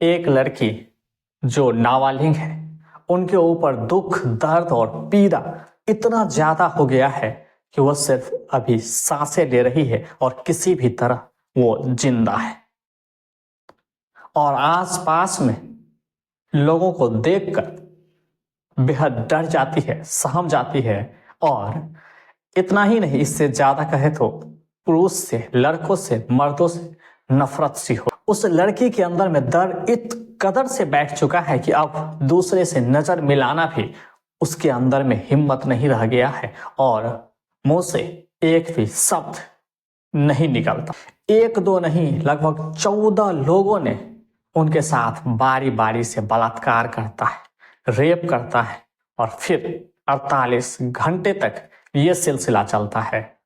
एक लड़की जो नाबालिग है, उनके ऊपर दुख, दर्द और पीड़ा इतना ज्यादा हो गया है कि वह सिर्फ अभी सांसें ले रही है और किसी भी तरह वो जिंदा है। और आसपास में लोगों को देखकर बेहद डर जाती है, सहम जाती है। और इतना ही नहीं, इससे ज्यादा कहे तो पुरुष से, लड़कों से, मर्दों से नफरत सी हो। उस लड़की के अंदर में डर इत कदर से बैठ चुका है कि अब दूसरे से नजर मिलाना भी उसके अंदर में हिम्मत नहीं रह गया है और मुंह से एक भी शब्द नहीं निकलता। एक दो नहीं, लगभग 14 लोगों ने उनके साथ बारी बारी से बलात्कार करता है, रेप करता है और फिर 48 घंटे तक ये सिलसिला चलता है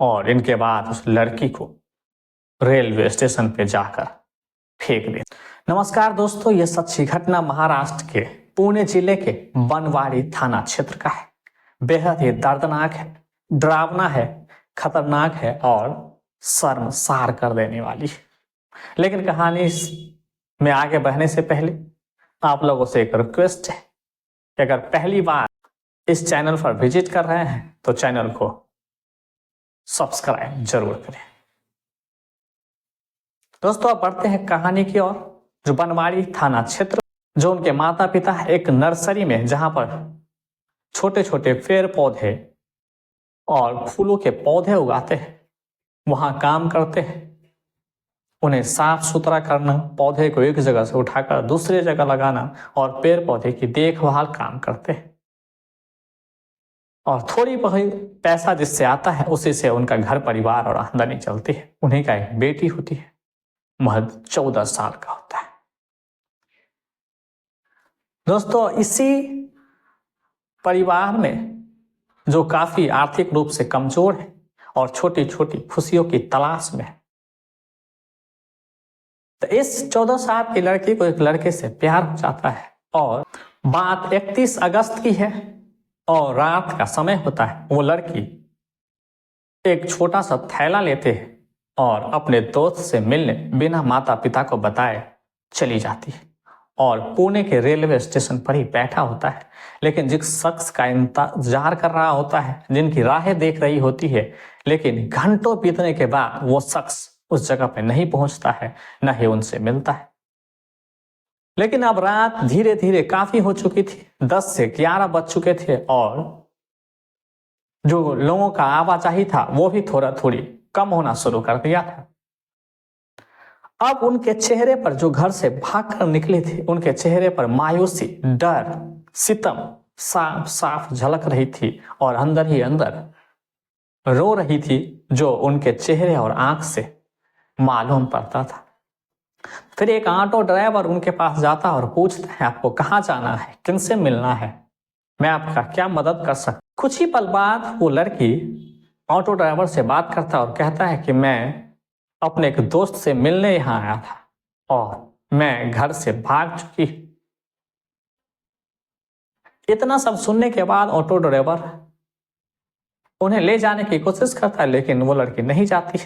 और इनके बाद उस लड़की को रेलवे स्टेशन पे जाकर फेंक दे। नमस्कार दोस्तों, ये सच्ची घटना महाराष्ट्र के पुणे जिले के बनवाड़ी थाना क्षेत्र का है। बेहद ही दर्दनाक है, डरावना है, खतरनाक है और शर्मसार कर देने वाली है। लेकिन कहानी में आगे बढ़ने से पहले आप लोगों से एक रिक्वेस्ट है कि अगर पहली बार इस चैनल पर विजिट कर रहे हैं तो चैनल को सब्सक्राइब जरूर करें। दोस्तों, अब बढ़ते हैं कहानी की ओर। जो बनवाड़ी थाना क्षेत्र, जो उनके माता पिता एक नर्सरी में, जहां पर छोटे छोटे पेड़ पौधे और फूलों के पौधे उगाते हैं, वहां काम करते हैं। उन्हें साफ सुथरा करना, पौधे को एक जगह से उठाकर दूसरी जगह लगाना और पेड़ पौधे की देखभाल काम करते हैं। और थोड़ी बहुत पैसा जिससे आता है उसी से उनका घर परिवार और आमदनी चलती है। उन्हीं का एक बेटी होती है, महज 14 साल का होता है। दोस्तों, इसी परिवार में जो काफी आर्थिक रूप से कमजोर है और छोटी छोटी खुशियों की तलाश में है, तो इस 14 साल की लड़की को एक लड़के से प्यार हो जाता है। और बात 31 अगस्त की है और रात का समय होता है। वो लड़की एक छोटा सा थैला लेते हैं और अपने दोस्त से मिलने बिना माता पिता को बताए चली जाती है और पुणे के रेलवे स्टेशन पर ही बैठा होता है। लेकिन जिस शख्स का इंतजार कर रहा होता है, जिनकी राहें देख रही होती है, लेकिन घंटों बीतने के बाद वो शख्स उस जगह पे नहीं पहुंचता है, न ही उनसे मिलता है। लेकिन अब रात धीरे धीरे काफी हो चुकी थी, 10 से 11 बज चुके थे और जो लोगों का आवाजाही था वो भी थोड़ा थोड़ी कम होना शुरू कर दिया था। अब उनके चेहरे पर, जो घर से भागकर निकले थे, उनके चेहरे पर मायूसी, डर, सितम साफ साफ झलक रही थी और अंदर ही अंदर रो रही थी, जो उनके चेहरे और आंख से मालूम पड़ता था। फिर एक ऑटो ड्राइवर उनके पास जाता और पूछता है, आपको कहाँ जाना है, किनसे मिलना है, मैं आपका क्या मदद कर सकता। कुछ ही पल बाद वो लड़की ऑटो ड्राइवर से बात करता और कहता है कि मैं अपने एक दोस्त से मिलने यहाँ आया था और मैं घर से भाग चुकी। इतना सब सुनने के बाद ऑटो ड्राइवर उन्हें ले जाने की कोशिश करता है, लेकिन वो लड़की नहीं जाती।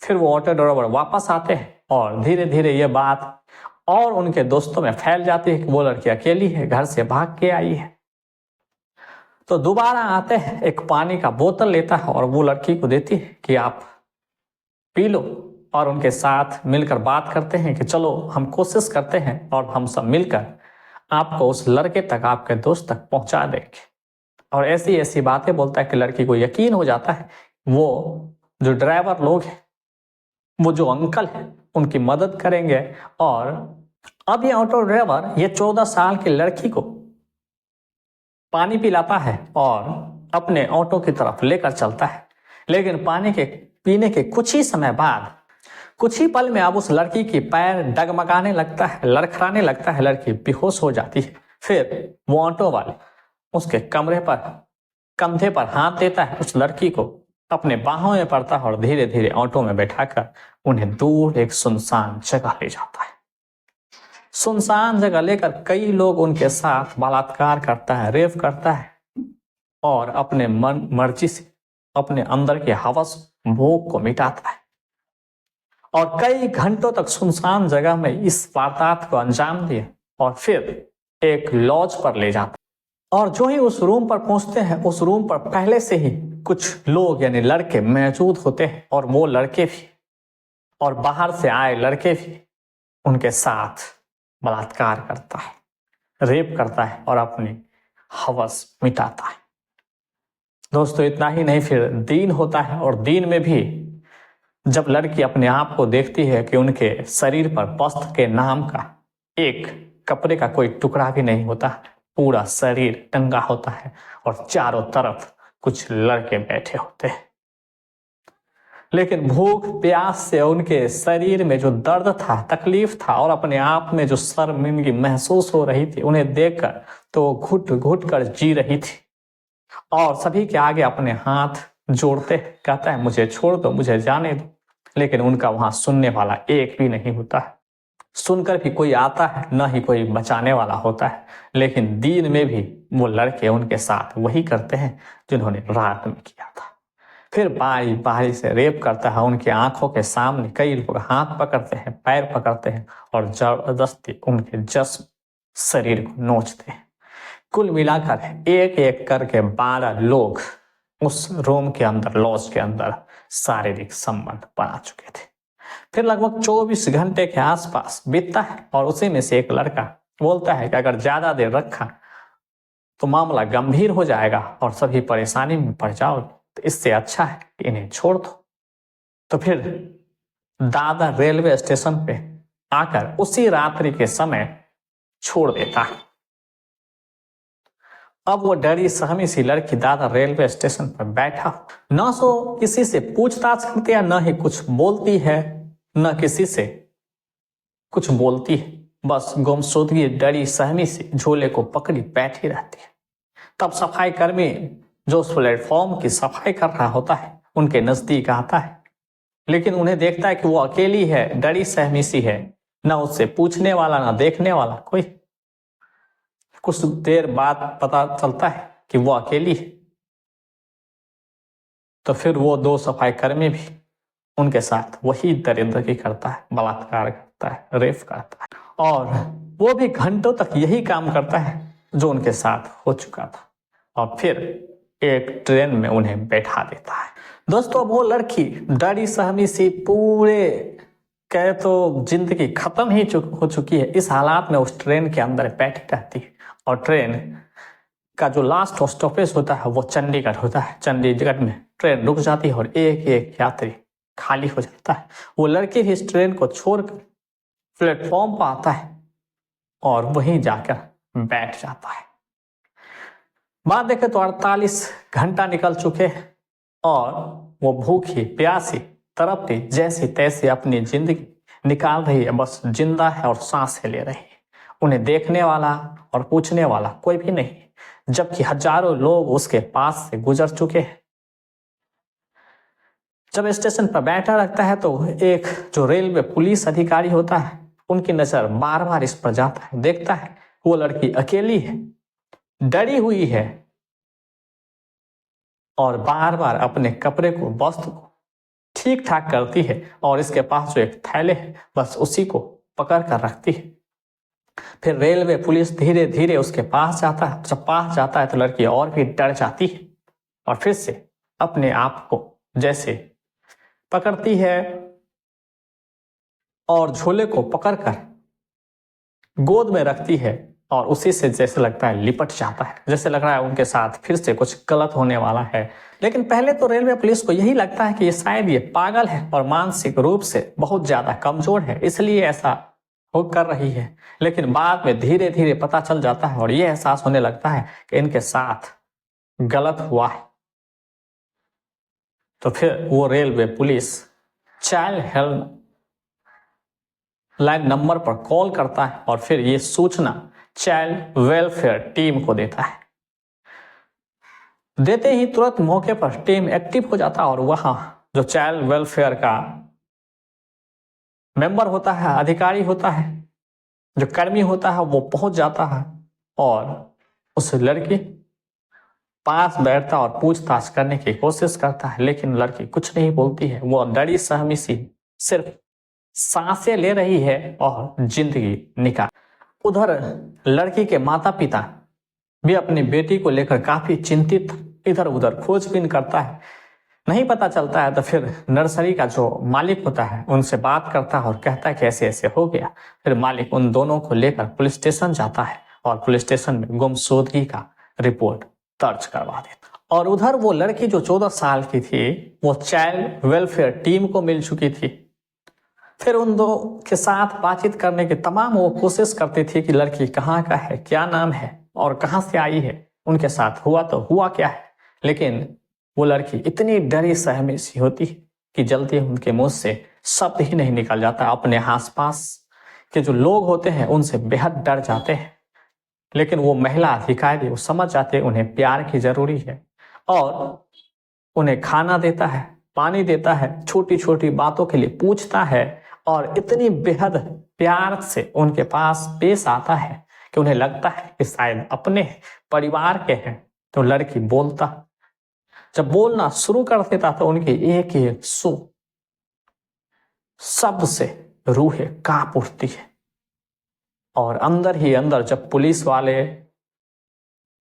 फिर वो ऑटो ड्राइवर वापस आते हैं और धीरे धीरे ये बात और उनके दोस्तों में फैल जाती है कि वो लड़की अकेली है, घर से भाग के आई है। तो दोबारा आते हैं, एक पानी का बोतल लेता है और वो लड़की को देती है कि आप पी लो। और उनके साथ मिलकर बात करते हैं कि चलो हम कोशिश करते हैं और हम सब मिलकर आपको उस लड़के तक, आपके दोस्त तक पहुंचा देंगे। और ऐसी ऐसी बातें बोलता है कि लड़की को यकीन हो जाता है वो जो ड्राइवर लोग हैं, वो जो अंकल हैं, उनकी मदद करेंगे। और अब ये ऑटो ड्राइवर ये 14 साल की लड़की को पानी पिलाता है और अपने ऑटो की तरफ लेकर चलता है। लेकिन पानी के पीने के कुछ ही समय बाद, कुछ ही पल में अब उस लड़की की पैर डगमगाने लगता है, लड़खड़ाने लगता है, लड़की बेहोश हो जाती है। फिर वो ऑटो वाले उसके कंधे पर हाथ देता है, उस लड़की को अपने बाहों में पड़ता है और धीरे धीरे ऑटो में बैठाकर उन्हें दूर एक सुनसान जगह ले जाता है। सुनसान जगह लेकर कई लोग उनके साथ बलात्कार करता है, रेप करता है और अपने मन मर्जी से अपने अंदर के हवस, भूख को मिटाता है। और कई घंटों तक सुनसान जगह में इस वारदात को अंजाम दिया और फिर एक लॉज पर ले जाता। और जो ही उस रूम पर पहुंचते हैं, उस रूम पर पहले से ही कुछ लोग यानी लड़के मौजूद होते हैं और वो लड़के भी और बाहर से आए लड़के भी उनके साथ बलात्कार करता है, रेप करता है और अपनी हवस मिटाता है। दोस्तों इतना ही नहीं, फिर दिन होता है और दिन में भी जब लड़की अपने आप को देखती है कि उनके शरीर पर वस्त्र के नाम का एक कपड़े का कोई टुकड़ा भी नहीं होता, पूरा शरीर टंगा होता है और चारों तरफ कुछ लड़के बैठे होते हैं। लेकिन भूख प्यास से उनके शरीर में जो दर्द था, तकलीफ था और अपने आप में जो शर्मिंदगी महसूस हो रही थी, उन्हें देखकर तो घुट घुट कर जी रही थी और सभी के आगे अपने हाथ जोड़ते कहता है मुझे छोड़ दो, मुझे जाने दो। लेकिन उनका वहां सुनने वाला एक भी नहीं होता है। सुनकर भी कोई आता है, न ही कोई बचाने वाला होता है। लेकिन दिन में भी वो लड़के उनके साथ वही करते हैं जिन्होंने रात में किया था। फिर बारी बारी से रेप करता है उनकी आंखों के सामने। कई लोग हाथ पकड़ते हैं, पैर पकड़ते हैं और जबरदस्ती उनके जिस्म शरीर को नोचते हैं। कुल मिलाकर एक एक करके 12 लोग उस रूम के अंदर, लॉज के अंदर शारीरिक संबंध बना चुके थे। फिर लगभग 24 घंटे के आसपास बीतता है और उसी में से एक लड़का बोलता है कि अगर ज्यादा देर रखा तो मामला गंभीर हो जाएगा और सभी परेशानी में पड़ जाओगे, तो इससे अच्छा है कि इन्हें छोड़ दो। तो फिर दादा रेलवे स्टेशन पे आकर उसी रात्रि के समय छोड़ देता है। अब वो डरी सहमी सी लड़की दादा रेलवे स्टेशन पर बैठा, न सो किसी से पूछताछ करती है, न ही कुछ बोलती है, न किसी से कुछ बोलती है। बस गुमशुदगी डरी सहमी सी झोले को पकड़ी बैठी रहती है। तब सफाई कर्मी जो उस प्लेटफॉर्म की सफाई कर रहा होता है उनके नजदीक आता है, लेकिन उन्हें देखता है कि वो अकेली है, डरी सहमी सी है, न उससे पूछने वाला न देखने वाला कोई। कुछ देर बाद पता चलता है कि वो अकेली है। तो फिर वो 2 सफाई कर्मी भी उनके साथ वही दरिंदगी करता है, बलात्कार करता है, रेप करता है और वो भी घंटों तक यही काम करता है जो उनके साथ हो चुका था और फिर एक ट्रेन में उन्हें बैठा देता है। दोस्तों वो लड़की डरी सहमी सी पूरे कहे तो जिंदगी खत्म ही हो चुकी है, इस हालात में उस ट्रेन के अंदर बैठी रहती है और ट्रेन का जो लास्ट स्टॉपेज होता है वो चंडीगढ़ होता है। चंडीगढ़ में ट्रेन रुक जाती है और एक एक यात्री खाली हो जाता है। वो लड़के भी इस ट्रेन को छोड़कर प्लेटफॉर्म पर आता है और वहीं जाकर बैठ जाता है। बात देखें तो 48 घंटा निकल चुके हैं और वो भूखी प्यासी तड़पती जैसी तैसी अपनी जिंदगी निकाल रही है, बस जिंदा है और सांसें ले रही है। उन्हें देखने वाला और पूछने वाला कोई भी नहीं, जबकि हजारों लोग उसके पास से गुजर चुके हैं। जब स्टेशन पर बैठा रहता है तो एक जो रेलवे पुलिस अधिकारी होता है उनकी नजर बार बार इस पर जाता है। देखता है वो लड़की अकेली है, डरी हुई है और बार बार अपने कपड़े को, वस्त्र को ठीक ठाक करती है और इसके पास जो एक थैले है बस उसी को पकड़ कर रखती है। फिर रेलवे पुलिस धीरे धीरे उसके पास जाता है। जब पास जाता है तो लड़की और भी डर जाती है और फिर से अपने आप को जैसे पकड़ती है और झोले को पकड़कर गोद में रखती है और उसी से जैसे लगता है लिपट जाता है, जैसे लग रहा है उनके साथ फिर से कुछ गलत होने वाला है। लेकिन पहले तो रेलवे पुलिस को यही लगता है कि ये शायद ये पागल है और मानसिक रूप से बहुत ज्यादा कमजोर है, इसलिए ऐसा वो कर रही है। लेकिन बाद में धीरे धीरे पता चल जाता है और ये एहसास होने लगता है कि इनके साथ गलत हुआ है। तो फिर वो railway police child help line number पर कॉल करता है और फिर ये सूचना चाइल्ड वेलफेयर टीम को देता है। देते ही तुरंत मौके पर टीम एक्टिव हो जाता है और वहां जो चाइल्ड वेलफेयर का मेंबर होता है, अधिकारी होता है, जो कर्मी होता है, वो पहुंच जाता है और उस लड़की पास बैठता और पूछताछ करने की कोशिश करता है। लेकिन लड़की कुछ नहीं बोलती है। वो डरी सहमी सी सिर्फ सांसें ले रही है और जिंदगी निकाल। उधर लड़की के माता पिता भी अपनी बेटी को लेकर काफी चिंतित इधर उधर खोजबीन करता है, नहीं पता चलता है। तो फिर नर्सरी का जो मालिक होता है उनसे बात करता है और कहता है कि ऐसे ऐसे हो गया। फिर मालिक उन दोनों को लेकर पुलिस स्टेशन जाता है और पुलिस स्टेशन में गुमशुदगी का रिपोर्ट दर्ज करवा देता। और उधर वो लड़की जो 14 साल की थी वो चाइल्ड वेलफेयर टीम को मिल चुकी थी। फिर उन दो के साथ बातचीत करने की तमाम वो कोशिश करती थी कि लड़की कहाँ का है, क्या नाम है और कहाँ से आई है, उनके साथ हुआ तो हुआ क्या है। लेकिन वो लड़की इतनी डरी सहमी सी होती है कि जल्दी उनके मुंह से शब्द ही नहीं निकल जाता। अपने आसपास के जो लोग होते हैं उनसे बेहद डर जाते हैं। लेकिन वो महिला अधिकारी वो समझ जाते हैं उन्हें प्यार की जरूरी है और उन्हें खाना देता है, पानी देता है, छोटी छोटी बातों के लिए पूछता है और इतनी बेहद प्यार से उनके पास पेश आता है कि उन्हें लगता है कि शायद अपने परिवार के हैं। तो लड़की बोलता, जब बोलना शुरू कर देता तो उनकी एक एक शब्द से रूहें कांप उठती है। और अंदर ही अंदर जब पुलिस वाले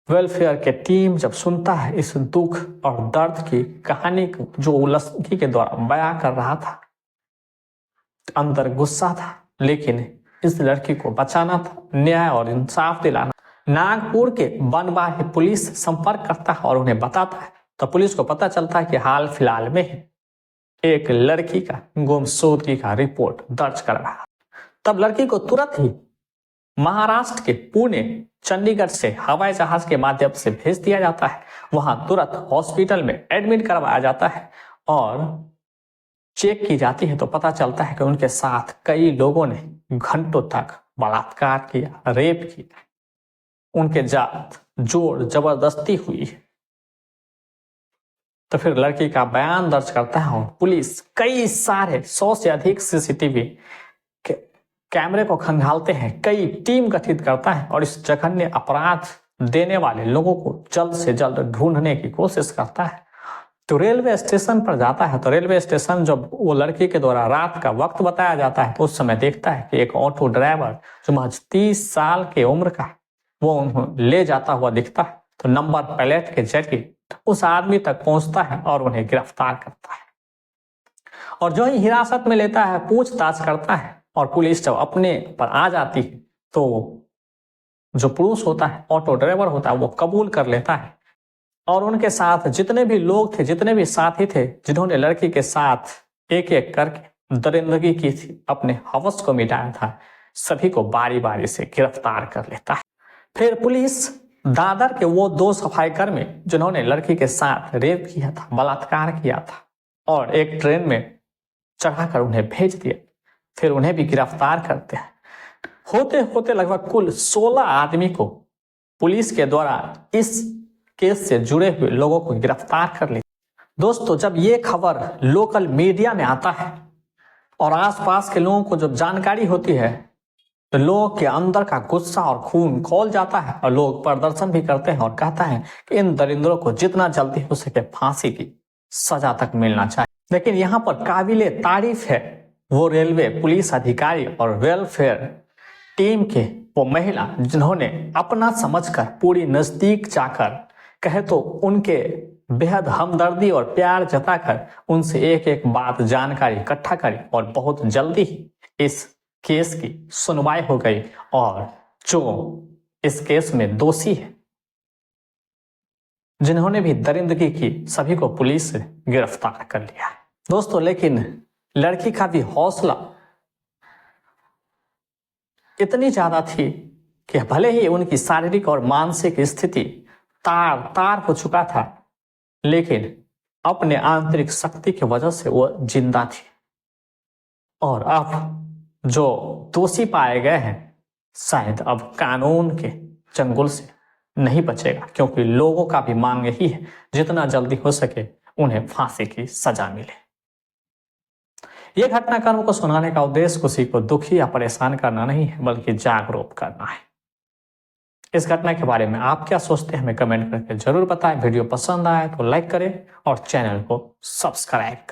वेलफेयर के टीम जब सुनता है इस दुख और दर्द की कहानी जो लड़की के द्वारा बयां कर रहा था, अंदर गुस्सा था, लेकिन इस लड़की को बचाना था, न्याय और इंसाफ दिलाना। नागपुर के बनवाही पुलिस संपर्क करता है और उन्हें बताता है। तो पुलिस को पता चलता है कि हाल फिलहाल में एक लड़की का गुमशुदगी का रिपोर्ट दर्ज कर रहा है। तब लड़की को तुरंत ही महाराष्ट्र के पुणे, चंडीगढ़ से हवाई जहाज के माध्यम से भेज दिया जाता है। वहां तुरंत हॉस्पिटल में एडमिट करवाया जाता है और चेक की जाती है तो पता चलता है कि उनके साथ कई लोगों ने घंटों तक बलात्कार किया, रेप किया, उनके साथ जोर जबरदस्ती हुई है। तो फिर लड़की का बयान दर्ज करता है और पुलिस कई सारे 100 से अधिक सीसीटीवी कैमरे को खंगालते हैं, कई टीम गठित करता है और इस जघन्य अपराध देने वाले लोगों को जल्द से जल्द ढूंढने की कोशिश करता है। तो रेलवे स्टेशन पर जाता है। तो रेलवे स्टेशन जब वो लड़की के द्वारा रात का वक्त बताया जाता है तो उस समय देखता है कि एक ऑटो ड्राइवर जो महज 30 साल के उम्र का वो उन्हें ले जाता हुआ दिखता है। तो नंबर प्लेट के जरिए उस आदमी तक पहुंचता है और उन्हें गिरफ्तार करता है और जो ही हिरासत में लेता है, पूछताछ करता है। और पुलिस जब अपने पर आ जाती है तो जो पुरुष होता है, ऑटो ड्राइवर होता है, वो कबूल कर लेता है और उनके साथ जितने भी लोग थे, जितने भी साथी थे, जिन्होंने लड़की के साथ एक एक करके दरिंदगी की थी, अपने हवस को मिटाया था, सभी को बारी बारी से गिरफ्तार कर लेता है। फिर पुलिस दादर के वो 2 सफाई कर्मी जिन्होंने लड़की के साथ रेप किया था, बलात्कार किया था और एक ट्रेन में चढ़ाकर उन्हें भेज दिया, फिर उन्हें भी गिरफ्तार करते हैं। होते होते लगभग कुल 16 आदमी को पुलिस के द्वारा इस केस से जुड़े हुए लोगों को गिरफ्तार कर लिया। दोस्तों, जब ये खबर लोकल मीडिया में आता है और आसपास के लोगों को जब जानकारी होती है तो लोगों के अंदर का गुस्सा और खून खौल जाता है और लोग प्रदर्शन भी करते हैं और कहता है कि इन दरिंदरों को जितना जल्दी हो सके फांसी की सजा तक मिलना चाहिए। लेकिन यहाँ पर काबिले तारीफ है वो रेलवे पुलिस अधिकारी और वेलफेयर टीम के वो महिला जिन्होंने अपना समझकर पूरी नजदीक जाकर कहे तो उनके बेहद हमदर्दी और प्यार जताकर उनसे एक एक बात जानकारी इकट्ठा करी और बहुत जल्दी ही इस केस की सुनवाई हो गई और जो इस केस में दोषी है, जिन्होंने भी दरिंदगी की, सभी को पुलिस ने गिरफ्तार कर लिया। दोस्तों, लेकिन लड़की का भी हौसला इतनी ज्यादा थी कि भले ही उनकी शारीरिक और मानसिक स्थिति तार तार हो चुका था, लेकिन अपने आंतरिक शक्ति की वजह से वो जिंदा थी। और अब जो दोषी पाए गए हैं शायद अब कानून के चंगुल से नहीं बचेगा, क्योंकि लोगों का भी मांग यही है जितना जल्दी हो सके उन्हें फांसी की सजा मिले। यह घटनाक्रम को सुनाने का उद्देश्य किसी को दुखी या परेशान करना नहीं है, बल्कि जागरूक करना है। इस घटना के बारे में आप क्या सोचते हैं हमें कमेंट करके जरूर बताएं। वीडियो पसंद आए तो लाइक करें और चैनल को सब्सक्राइब करें।